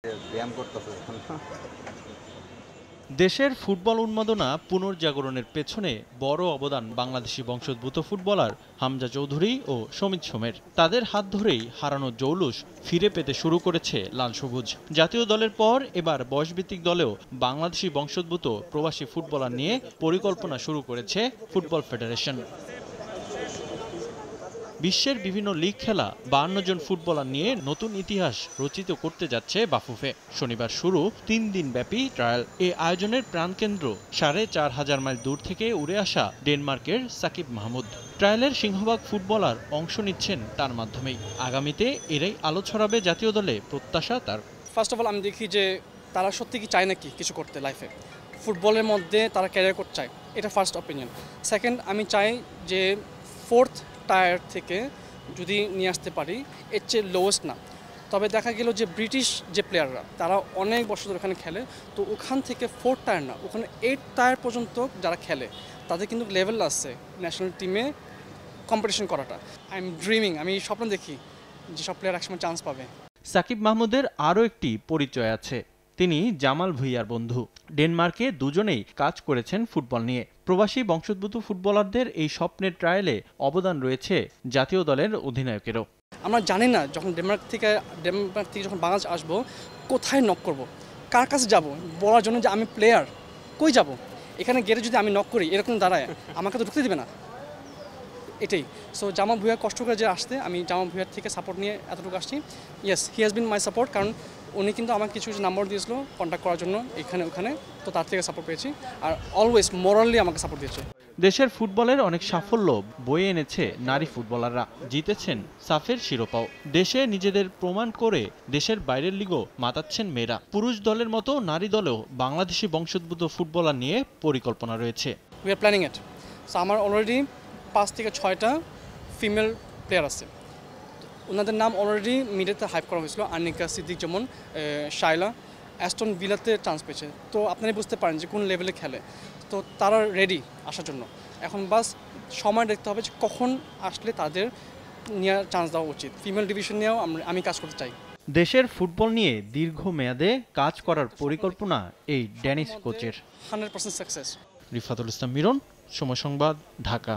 ব্যায়াম করতেছে এখন। দেশের ফুটবল উন্মাদনা পুনর্জাগরণের পেছনে বড় অবদান বাংলাদেশি বংশোদ্ভূত ফুটবলার হামজা চৌধুরী ও সমিত সোমের। তাদের হাত ধরেই হারানো জৌলুস ফিরে পেতে শুরু করেছে লাল সবুজ। জাতীয় দলের পর এবার বয়সভিত্তিক দলেও বাংলাদেশি বংশোদ্ভূত প্রবাসী ফুটবলার নিয়ে পরিকল্পনা শুরু করেছে ফুটবল ফেডারেশন। বিশ্বের বিভিন্ন লিগ খেলা 52 জন ফুটবলার নিয়ে নতুন ইতিহাস রচিত করতে যাচ্ছে বাফুফে। শনিবার শুরু 3 দিন ব্যাপী ট্রায়াল। এই আয়োজনের প্রাণকেন্দ্র 4500 মাইল দূর থেকে উড়ে আসা ডেনমার্কের সাকিব মাহমুদ। ট্রায়ালের সিংহভাগ ফুটবলার অংশ নিচ্ছেন তার মাধ্যমেই। আগামীতে এরাই আলো ছড়াবে জাতীয় দলে, প্রত্যাশা তার। ফার্স্ট অফ অল আমি দেখি যে তারা সত্যি কি চায় নাকি কিছু করতে লাইফে, ফুটবলের মধ্যে তারা ক্যারিয়ার করতে চায়, এটা ফার্স্ট অপিনিয়ন। সেকেন্ড, আমি চাই যে 4th টায়ার থেকে যদি নিয়ে আসতে পারি, এর চেয়ে লোয়েস্ট না। তবে দেখা গেল যে ব্রিটিশ যে প্লেয়াররা তারা অনেক বছর ধরে ওখানে খেলে, তো ওখান থেকে 4th টায়ার না, ওখানে 8th টায়ার পর্যন্ত যারা খেলে তাদের কিন্তু লেভেল আছে ন্যাশনাল টিমে কম্পিটিশন করাটা। আই এম ড্রিমিং, আমি স্বপ্ন দেখি যে সব প্লেয়ার একসময় চান্স পাবে। সাকিব মাহমুদের আরও একটি পরিচয় আছে, তিনি জামাল ভুঁইয়ার বন্ধু। ডেনমার্কে দুজনেই কাজ করেছেন ফুটবল নিয়ে। প্রবাসী বংশোদ্ভূত ফুটবলারদের এই স্বপ্নের ট্রায়ালে অবদান রয়েছে জাতীয় দলের অধিনায়কেরও। আমরা জানি না যখন ডেনমার্ক থেকে যখন বাংলাদেশ আসবো, কোথায় নক করব, কার কাছে যাব বলার জন্য যে আমি প্লেয়ার, কই যাব? এখানে গেলে যদি আমি নক করি এরকম দাঁড়ায়, আমাকে তো ঢুকতে দিবে না, এটাই। সো জামা ভুঁইয়া কষ্ট করে যে আসতে, আমি জামা ভুঁইয়ার থেকে সাপোর্ট নিয়ে এতটুকু আসছি। Yes, he has been my support, কারণ উনি কিন্তু আমাকে কিছু কিছু নাম্বার দিয়েছিল কন্ট্যাক্ট করার জন্য এখানে ওখানে, তো তার থেকে সাপোর্ট পেয়েছি। আর অলওয়েজ মোরালি আমাকে সাপোর্ট দিয়েছে। দেশের ফুটবলের অনেক সাফল্য বয়ে এনেছে নারী ফুটবলাররা, জিতেছেন সাফের শিরোপাও। দেশে নিজেদের প্রমাণ করে দেশের বাইরের লিগও মাতাচ্ছেন মেয়েরা। পুরুষ দলের মতো নারী দলেও বাংলাদেশি বংশোদ্ভূত ফুটবলার নিয়ে পরিকল্পনা রয়েছে। We are planning it. So আমার অলরেডি 5 থেকে 6টা ফিমেল প্লেয়ার আছে, ওনাদের নাম অলরেডি মিডিয়াতে হাইপ করা হয়েছিল। আনিকা সিদ্দিক, যেমন শাইলা অ্যাস্টন ভিলাতে চান্স পেয়েছে, তো আপনারা বুঝতে পারেন যে কোন লেভেলে খেলে। তো তারা রেডি আসার জন্য, এখন বাস সময় দেখতে হবে যে কখন আসলে তাদের নিয়ে চান্স দেওয়া উচিত। ফিমেল ডিভিশন নিয়েও আমি কাজ করতে চাই। দেশের ফুটবল নিয়ে দীর্ঘমেয়াদে কাজ করার পরিকল্পনা এই ড্যানিশ কোচের। 100% সাকসেস। রিফাতুল ইসলাম মিরন, সময় সংবাদ, ঢাকা।